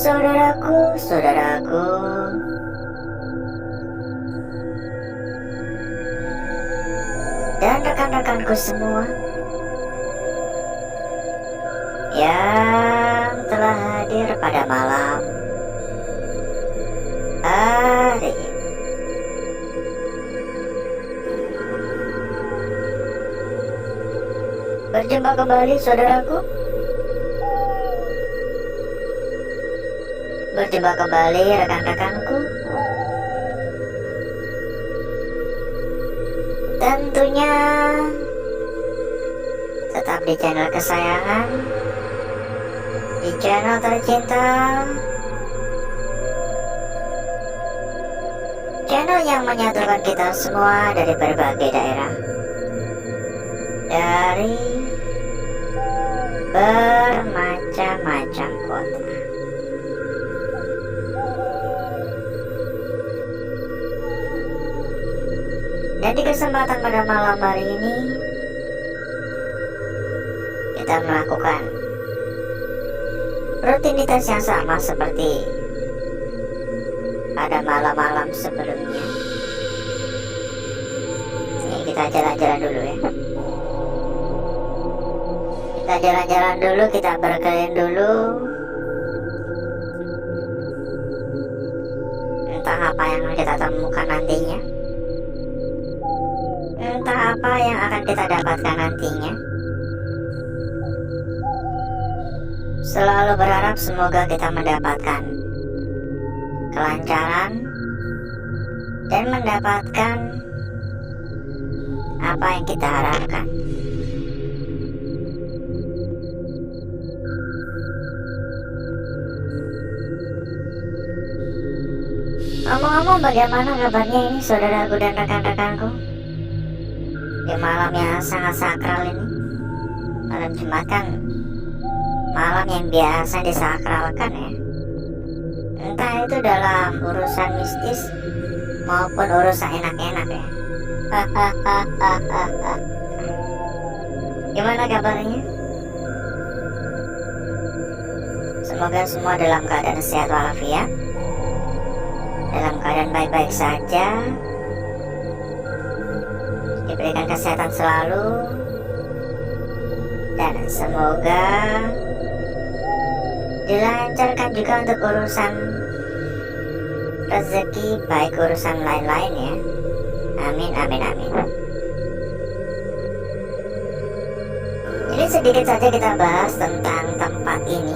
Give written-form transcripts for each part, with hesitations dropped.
Saudaraku, saudaraku, dan rekan-rekanku semua yang telah hadir pada malam hari ini. Berjumpa kembali saudaraku. Berjumpa kembali rekan-rekanku. Tentunya tetap di channel kesayangan, di channel tercinta, channel yang menyatukan kita semua dari berbagai daerah, dari bermacam-macam kota. Dan di kesempatan pada malam hari ini kita melakukan rutinitas yang sama seperti pada malam-malam sebelumnya. Ini kita jalan-jalan dulu ya. Kita jalan-jalan dulu, kita berkeliling dulu. Entah apa yang kita temukan nantinya, entah apa yang akan kita dapatkan nantinya. Selalu berharap semoga kita mendapatkan kelancaran dan mendapatkan apa yang kita harapkan. Ngomong-ngomong, bagaimana kabarnya ini saudaraku dan rekan-rekanku di malam yang sangat sakral ini? Malam Jumat kan malam yang biasa disakralkan ya, entah itu dalam urusan mistis maupun urusan enak-enak ya. Gimana kabarnya? Semoga semua dalam keadaan sehat walafiat, dalam keadaan baik-baik saja, diberikan kesehatan selalu, dan semoga dilancarkan juga untuk urusan rezeki, baik urusan lain-lain ya. Amin, amin, amin. Jadi sedikit saja kita bahas tentang tempat ini.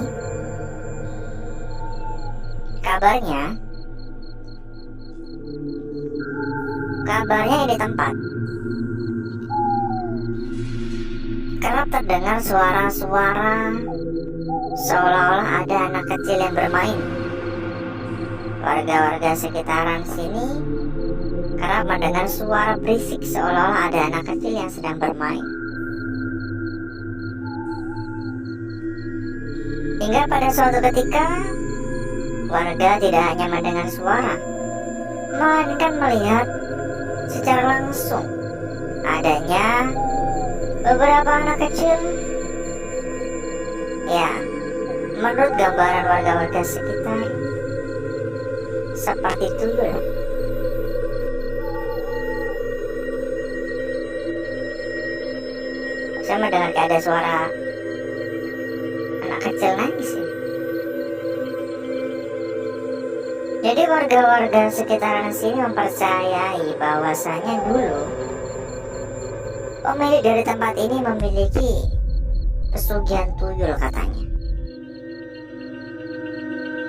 Kabarnya ini tempat kerap terdengar suara-suara seolah-olah ada anak kecil yang bermain. Warga-warga sekitaran sini kerap mendengar suara berisik seolah-olah ada anak kecil yang sedang bermain. Hingga pada suatu ketika warga tidak hanya mendengar suara, melainkan melihat secara langsung adanya beberapa anak kecil. Ya, menurut gambaran warga-warga sekitar, seperti tuyul. Saya mendengar ada suara anak kecil nangis ya. Jadi warga-warga sekitaran sini mempercayai bahwasanya dulu pemilik dari tempat ini memiliki pesugihan tuyul katanya.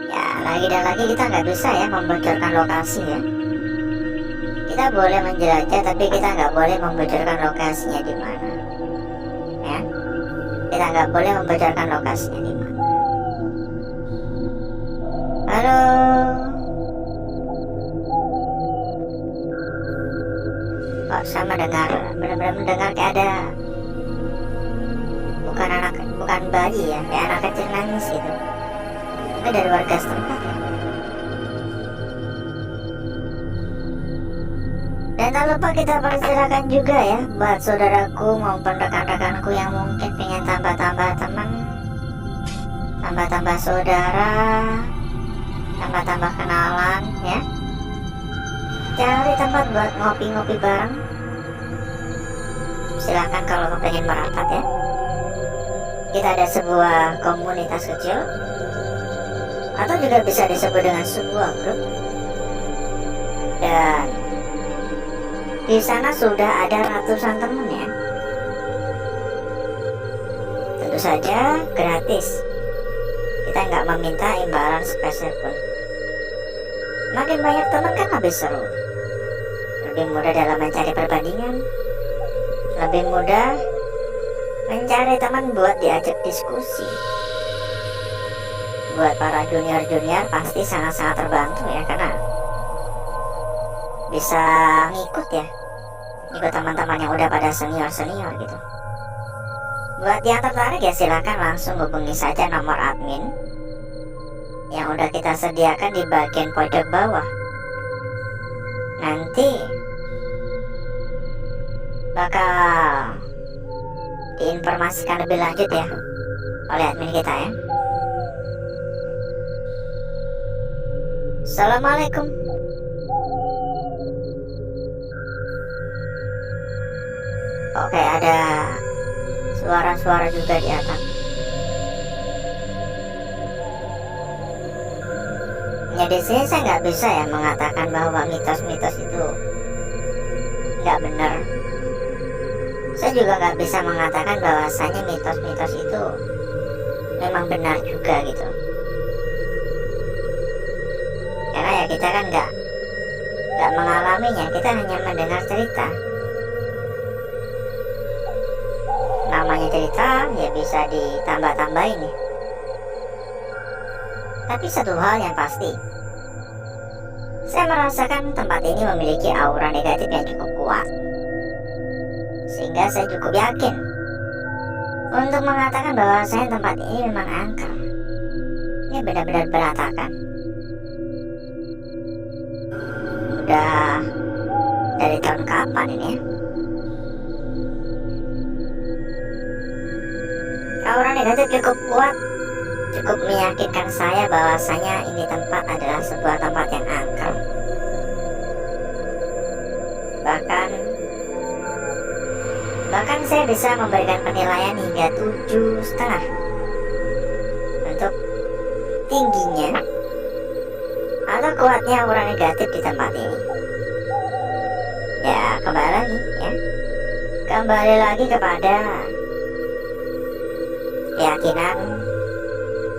Ya, lagi dan lagi kita nggak bisa ya membocorkan lokasi ya. Kita boleh menjelajah, tapi kita nggak boleh membocorkan lokasinya di mana. Ya, kita nggak boleh membocorkan lokasinya di mana. Halo. Kok sama dengar, benar-benar mendengar kayak ada bukan bayi ya, kayak anak kecil nangis gitu. Itu dari warga setempat ya. Dan tak lupa kita persilakan juga ya buat saudaraku maupun rekan-rekanku yang mungkin pengen tambah-tambah teman, tambah-tambah saudara, tambah-tambah kenalan ya. Cari tempat buat ngopi-ngopi bareng. Silakan kalau kepengen merapat ya. Kita ada sebuah komunitas kecil, atau juga bisa disebut dengan sebuah grup. Dan di sana sudah ada ratusan teman ya. Tentu saja gratis. Kita nggak meminta imbalan spesial pun. Makin banyak teman kan lebih seru, lebih mudah dalam mencari perbandingan, lebih mudah mencari teman buat diajak diskusi. Buat para junior-junior pasti sangat-sangat terbantu ya, karena bisa ngikut ya, ikut teman-teman yang udah pada senior-senior gitu. Buat yang tertarik ya silakan langsung hubungi saja nomor admin yang udah kita sediakan di bagian pojok bawah. Nanti bakal diinformasikan lebih lanjut ya oleh admin kita ya. Assalamualaikum. Oke, ada suara-suara juga di atas. Ya di sini saya nggak bisa ya mengatakan bahwa mitos-mitos itu nggak benar. Saya juga nggak bisa mengatakan bahwasanya mitos-mitos itu memang benar juga gitu. Karena ya kita kan nggak mengalaminya, kita hanya mendengar cerita. Namanya cerita ya bisa ditambah-tambahin ya. Tapi satu hal yang pasti, saya merasakan tempat ini memiliki aura negatif yang cukup kuat, sehingga saya cukup yakin untuk mengatakan bahwa tempat ini memang angker. Ini benar-benar berantakan. Udah dari tahun kapan ini ya? Aura negatif cukup kuat, cukup meyakinkan saya bahwasanya ini tempat adalah sebuah tempat yang angker. Bahkan saya bisa memberikan penilaian hingga 7,5 untuk tingginya atau kuatnya aura negatif di tempat ini. Ya kembali lagi kepada keyakinan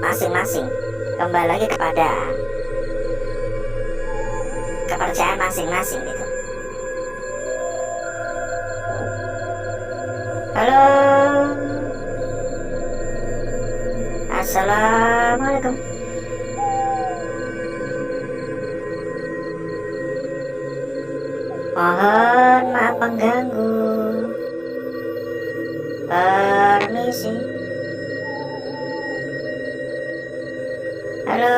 masing-masing, kembali lagi kepada kepercayaan masing-masing gitu. Halo, assalamualaikum. Mohon maaf mengganggu. Permisi. Halo.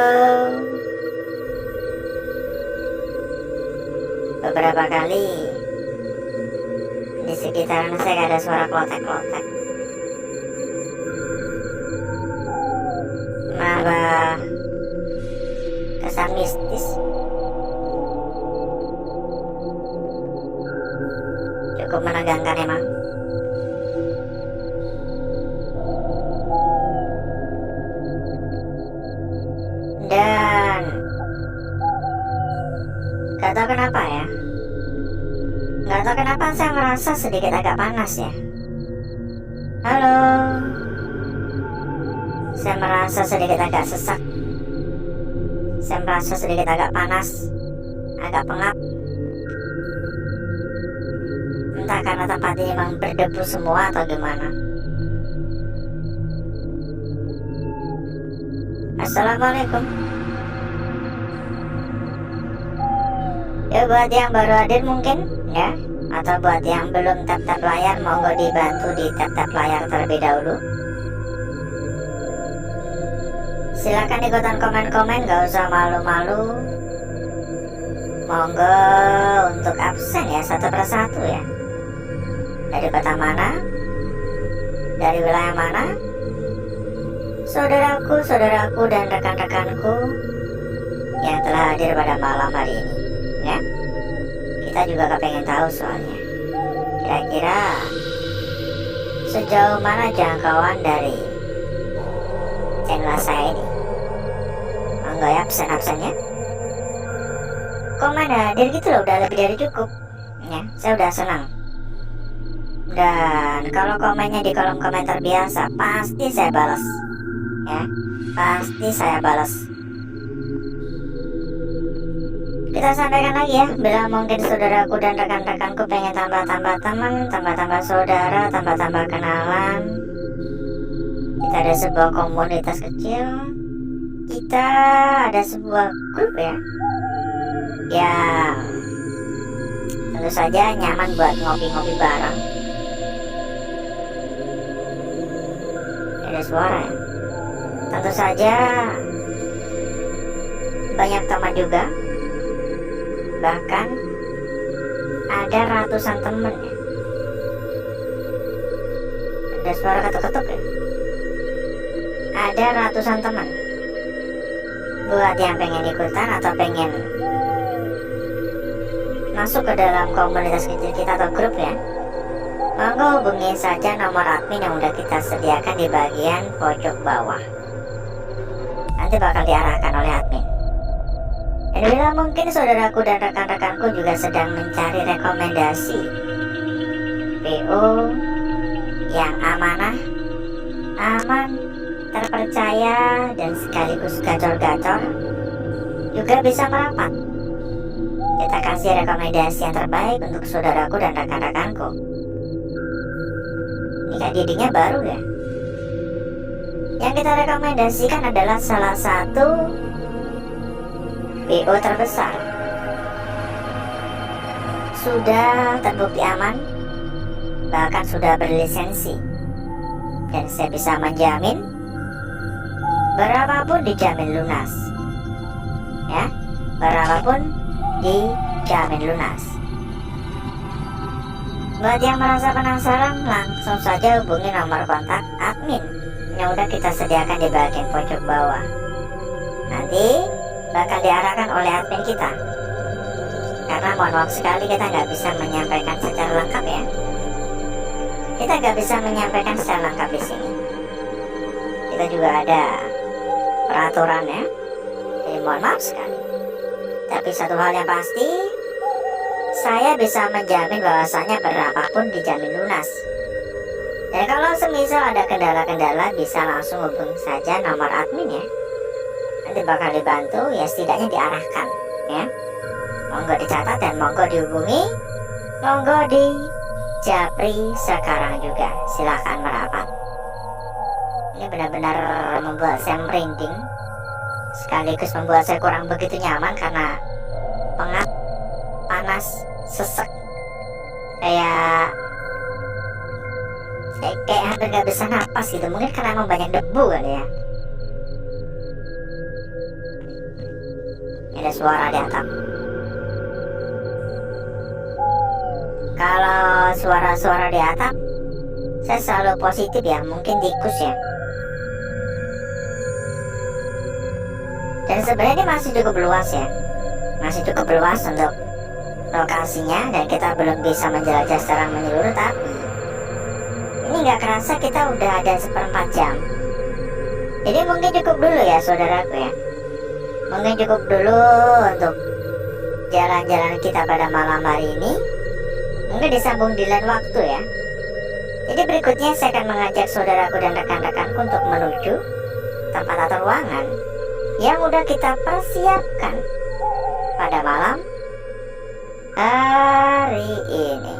Beberapa kali di sekitaran saya ada suara klotek-klotek. Menambah kesan mistis. Cukup menegangkan emang. Dan gak tahu kenapa ya, gak tahu kenapa saya merasa sedikit agak panas ya. Halo, saya merasa sedikit agak sesak. Saya merasa sedikit agak panas, agak pengap. Entah karena tempat ini memang berdebu semua atau gimana. Assalamualaikum. Ya buat yang baru hadir mungkin ya, atau buat yang belum tap-tap layar, monggo dibantu di tap-tap layar terlebih dahulu. Silakan ikutan komen-komen, gak usah malu-malu. Monggo untuk absen ya satu persatu ya. Dari kota mana, dari wilayah mana, saudaraku dan rekan-rekanku yang telah hadir pada malam hari ini, ya. Kita juga kepengen tahu soalnya, kira-kira sejauh mana jangkauan dari channel saya ini. Monggo ya pesan-pesannya. Komen hadir gitu loh, udah lebih dari cukup. Ya, saya udah senang. Dan kalau komennya di kolom komentar biasa, pasti saya balas. Ya, pasti saya balas. Kita sampaikan lagi ya, bila mungkin saudaraku dan rekan-rekanku pengen tambah-tambah teman, tambah-tambah saudara, tambah-tambah kenalan. Kita ada sebuah komunitas kecil, kita ada sebuah grup ya, yang tentu saja nyaman buat ngopi-ngopi bareng. Ada suara ya. Tentu saja banyak teman juga, bahkan ada ratusan temen ya. Ada suara ketuk-ketuk ya. Ada ratusan teman. Buat yang pengen ikutan atau pengen masuk ke dalam komunitas kecil kita atau grup ya, monggo hubungi saja nomor admin yang udah kita sediakan di bagian pojok bawah. Nanti bakal diarahkan oleh admin. Dan bila mungkin saudaraku dan rekan-rekanku juga sedang mencari rekomendasi PO yang amanah, aman, terpercaya, dan sekaligus gacor-gacor, juga bisa merapat. Kita kasih rekomendasi yang terbaik untuk saudaraku dan rekan-rekanku. Nikah didiknya baru ya. Yang kita rekomendasikan adalah salah satu PO terbesar. Sudah terbukti aman, bahkan sudah berlisensi. Dan saya bisa menjamin, berapapun dijamin lunas. Ya, berapapun dijamin lunas. Buat yang merasa penasaran, langsung saja hubungi nomor kontak admin yang udah kita sediakan di bagian pojok bawah. Nanti bakal diarahkan oleh admin kita. Karena mohon maaf sekali kita nggak bisa menyampaikan secara lengkap ya. Kita nggak bisa menyampaikan secara lengkap di sini. Kita juga ada peraturannya. Jadi mohon maaf sekali. Tapi satu hal yang pasti, saya bisa menjamin bahwasanya berapapun dijamin lunas. Dan kalau semisal ada kendala-kendala, bisa langsung hubungi saja nomor admin ya. Nanti bakal dibantu ya, setidaknya diarahkan ya. Monggo dicatat dan monggo dihubungi, monggo di japri sekarang juga. Silahkan merapat. Ini benar-benar membuat saya merinding, sekaligus membuat saya kurang begitu nyaman karena pengap, panas, sesek, kayak hampir gak bisa napas gitu. Mungkin karena emang banyak debu kan ya. Ada suara di atap. Kalau suara-suara di atap, saya selalu positif ya, mungkin tikus ya. Dan sebenarnya ini masih cukup luas ya, masih cukup luas untuk lokasinya, dan kita belum bisa menjelajah secara menyeluruh. Tapi ini nggak kerasa kita udah ada 1/4 jam. Jadi mungkin cukup dulu ya saudaraku ya. Mungkin cukup dulu untuk jalan-jalan kita pada malam hari ini. Mungkin disambung di lain waktu ya. Jadi berikutnya saya akan mengajak saudaraku dan rekan-rekanku untuk menuju tempat atau ruangan yang udah kita persiapkan pada malam hari ini.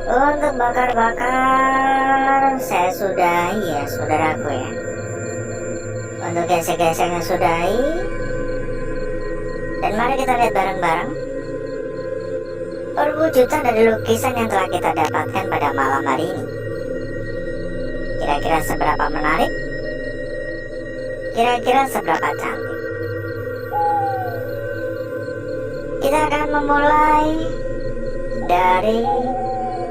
Untuk bakar-bakar saya sudahi ya saudaraku ya. Untuk gesek-geseknya sudahi. Dan mari kita lihat bareng-bareng perwujudan dari lukisan yang telah kita dapatkan pada malam hari ini. Kira-kira seberapa menarik? Kira-kira seberapa cantik? Kita akan memulai dari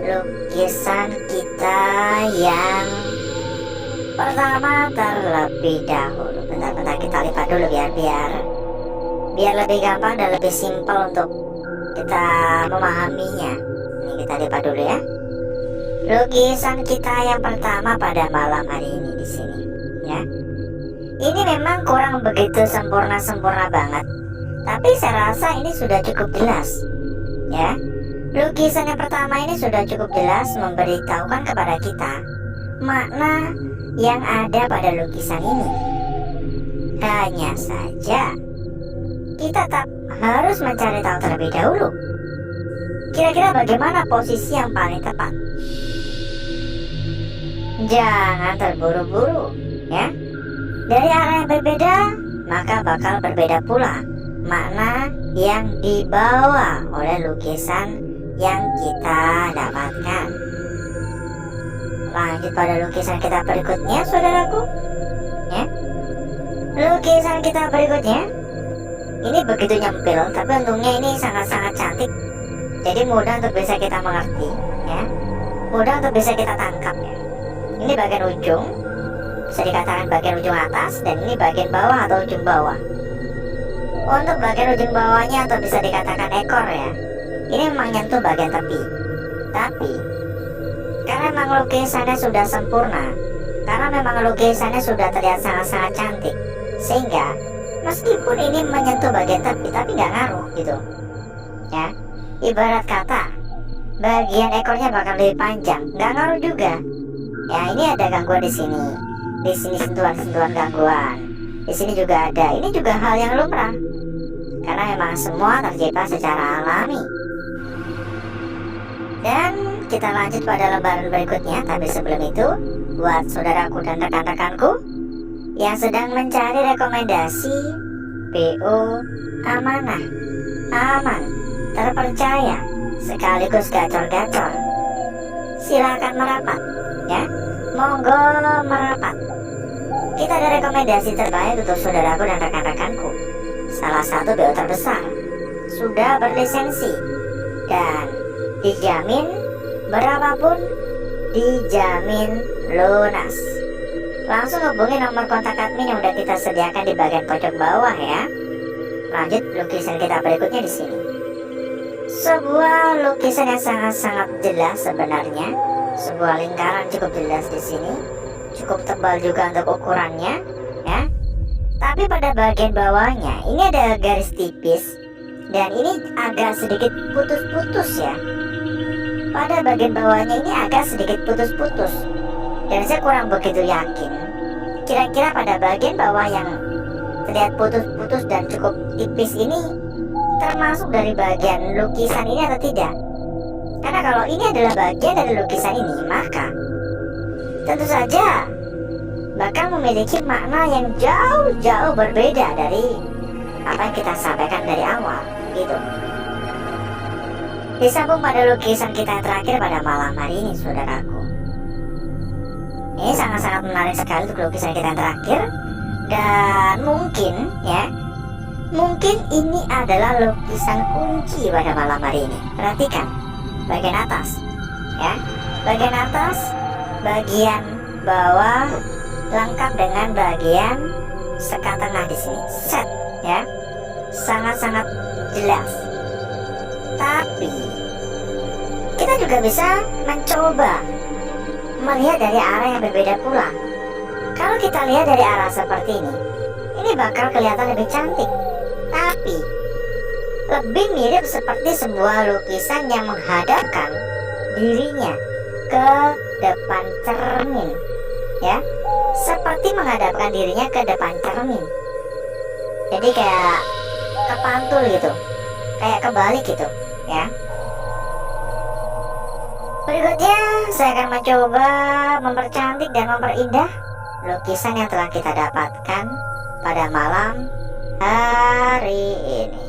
lukisan kita yang pertama terlebih dahulu. Bentar-bentar kita lipat dulu biar lebih gampang dan lebih simpel untuk kita memahaminya. Ini kita lipat dulu ya. Lukisan kita yang pertama pada malam hari ini di sini, ya. Ini memang kurang begitu sempurna banget, tapi saya rasa ini sudah cukup jelas, ya. Lukisan yang pertama ini sudah cukup jelas memberitahukan kepada kita makna yang ada pada lukisan ini. Hanya saja kita tak harus mencari tahu terlebih dahulu. Kira-kira bagaimana posisi yang paling tepat? Jangan terburu-buru, ya. Dari arah yang berbeda, maka bakal berbeda pula makna yang dibawa oleh lukisan yang kita dapatkan. Lanjut pada lukisan kita berikutnya, saudaraku, ya. Lukisan kita berikutnya ini begitu nyempil, tapi untungnya ini sangat-sangat cantik. Jadi mudah untuk bisa kita mengerti, ya. Mudah untuk bisa kita tangkap, ya. Ini bagian ujung, bisa dikatakan bagian ujung atas, dan ini bagian bawah atau ujung bawah. Untuk bagian ujung bawahnya atau bisa dikatakan ekor, ya, ini memang nyentuh bagian tepi. Tapi karena memang lukisannya sudah sempurna, karena memang lukisannya sudah terlihat sangat-sangat cantik, sehingga meskipun ini menyentuh bagian tepi, tapi nggak ngaruh gitu, ya. Ibarat kata bagian ekornya bakal lebih panjang, nggak ngaruh juga. Ya, ini ada gangguan di sini sentuhan-sentuhan gangguan. Di sini juga ada. Ini juga hal yang lumrah, karena memang semua tercipta secara alami. Dan kita lanjut pada lembaran berikutnya. Tapi sebelum itu, buat saudaraku dan rekan-rekanku yang sedang mencari rekomendasi PO amanah, aman, terpercaya, sekaligus gacor-gacor, silakan merapat, ya. Monggo merapat. Kita ada rekomendasi terbaik untuk saudaraku dan rekan-rekanku. Salah satu BO terbesar, sudah berlisensi, dan dijamin berapapun dijamin lunas. Langsung hubungi nomor kontak admin yang udah kita sediakan di bagian pojok bawah, ya. Lanjut lukisan kita berikutnya di sini. Sebuah lukisan yang sangat-sangat jelas sebenarnya. Sebuah lingkaran cukup jelas di sini. Cukup tebal juga untuk ukurannya, ya. Tapi pada bagian bawahnya ini ada garis tipis, dan ini agak sedikit putus-putus, ya. Pada bagian bawahnya ini agak sedikit putus-putus, dan saya kurang begitu yakin kira-kira pada bagian bawah yang terlihat putus-putus dan cukup tipis ini termasuk dari bagian lukisan ini atau tidak. Karena kalau ini adalah bagian dari lukisan ini, maka tentu saja bakal memiliki makna yang jauh-jauh berbeda dari apa yang kita sampaikan dari awal, gitu. Disambung pada lukisan kita yang terakhir pada malam hari ini, saudaraku. Ini sangat-sangat menarik sekali untuk lukisan kita yang terakhir. Dan mungkin, ya, mungkin ini adalah lukisan kunci pada malam hari ini. Perhatikan bagian atas, ya. Bagian atas, bagian bawah lengkap dengan bagian sekat tengah di sini. Set, ya. Sangat-sangat jelas. Tapi kita juga bisa mencoba melihat dari arah yang berbeda pula. Kalau kita lihat dari arah seperti ini bakal kelihatan lebih cantik, tapi lebih mirip seperti sebuah lukisan yang menghadapkan dirinya ke depan cermin, ya, seperti menghadapkan dirinya ke depan cermin. Jadi kayak kepantul gitu, kayak kebalik gitu, ya. Berikutnya, saya akan mencoba mempercantik dan memperindah lukisan yang telah kita dapatkan pada malam hari ini.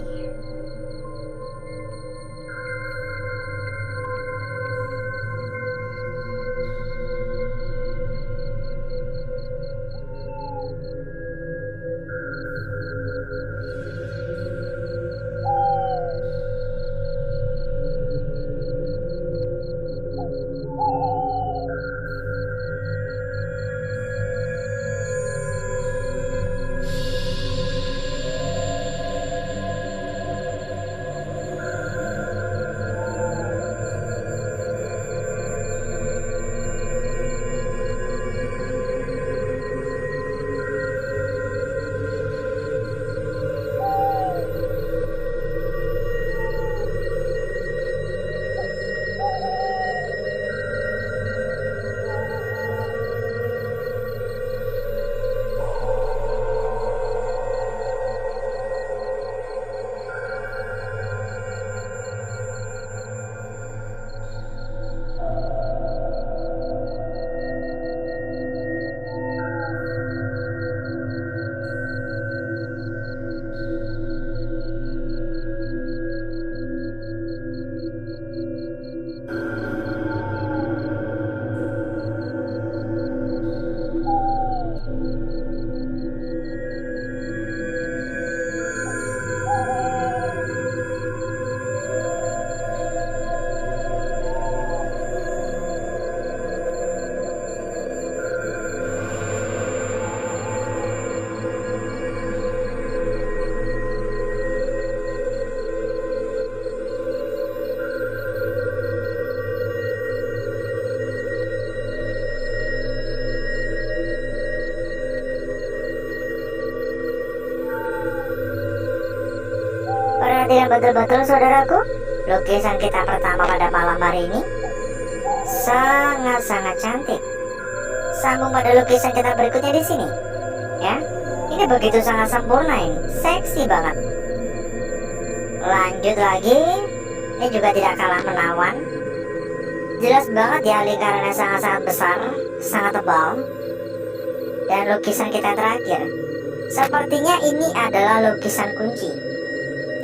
Perhatikan betul-betul saudaraku, lukisan kita pertama pada malam hari ini sangat-sangat cantik. Sambung pada lukisan kita berikutnya di sini. Ya, ini begitu sangat sempurna, ini seksi banget. Lanjut lagi, ini juga tidak kalah menawan. Jelas banget ya, lingkarannya sangat-sangat besar, sangat tebal. Dan lukisan kita terakhir, sepertinya ini adalah lukisan kunci.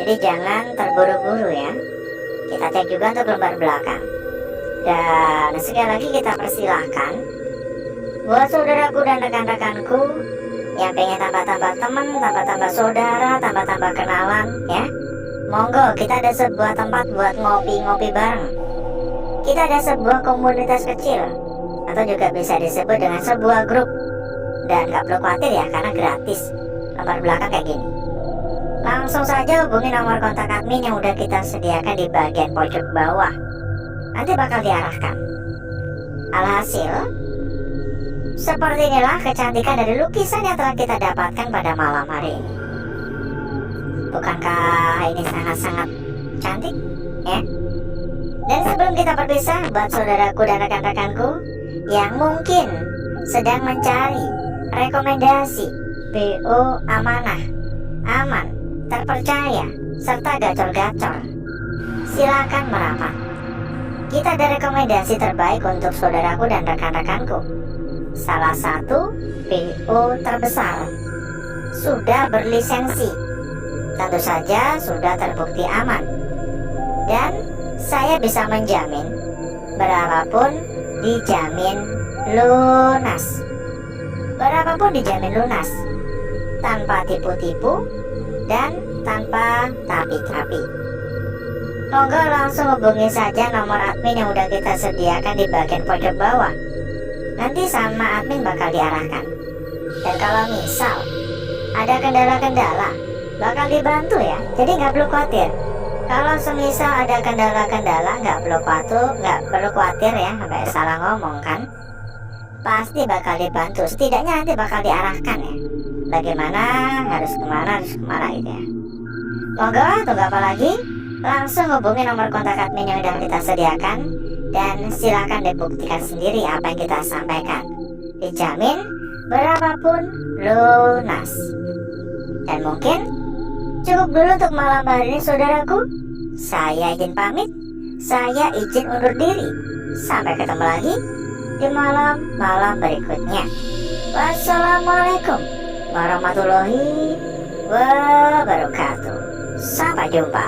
Jadi jangan terburu-buru ya. Kita cek juga untuk lembar belakang. Dan sekali lagi kita persilahkan buat saudaraku dan rekan-rekanku yang pengen tambah-tambah teman, tambah-tambah saudara, tambah-tambah kenalan ya. Monggo, kita ada sebuah tempat buat ngopi-ngopi bareng. Kita ada sebuah komunitas kecil, atau juga bisa disebut dengan sebuah grup. Dan gak perlu khawatir ya, karena gratis. Lembar belakang kayak gini. Langsung saja hubungi nomor kontak admin yang udah kita sediakan di bagian pojok bawah. Nanti bakal diarahkan. Alhasil, seperti inilah kecantikan dari lukisan yang telah kita dapatkan pada malam hari ini. Bukankah ini sangat-sangat cantik? Ya. Dan sebelum kita berpisah, buat saudaraku dan rekan-rekanku yang mungkin sedang mencari rekomendasi BO amanah, aman, terpercaya, serta gacor-gacor, silakan merapat. Kita ada rekomendasi terbaik untuk saudaraku dan rekan-rekanku. Salah satu BO terbesar, sudah berlisensi, tentu saja sudah terbukti aman. Dan saya bisa menjamin, berapapun dijamin lunas. Berapapun dijamin lunas, tanpa tipu-tipu dan tanpa tapi-tapi. Monggo langsung hubungi saja nomor admin yang udah kita sediakan di bagian pojok bawah. Nanti sama admin bakal diarahkan. Dan kalau misal ada kendala-kendala, bakal dibantu ya. Jadi nggak perlu khawatir. Kalau semisal ada kendala-kendala, nggak perlu khawatir ya, sampai salah ngomong kan. Pasti bakal dibantu. Setidaknya nanti bakal diarahkan ya. Bagaimana, harus kemana gitu ya. Monggo, tunggu apa lagi? Langsung hubungi nomor kontak admin yang sudah kita sediakan. Dan silakan dibuktikan sendiri apa yang kita sampaikan. Dijamin berapapun lunas. Dan mungkin cukup dulu untuk malam hari ini saudaraku. Saya izin pamit. Saya izin undur diri. Sampai ketemu lagi di malam-malam berikutnya. Wassalamualaikum warahmatullahi wabarakatuh. Sampai jumpa.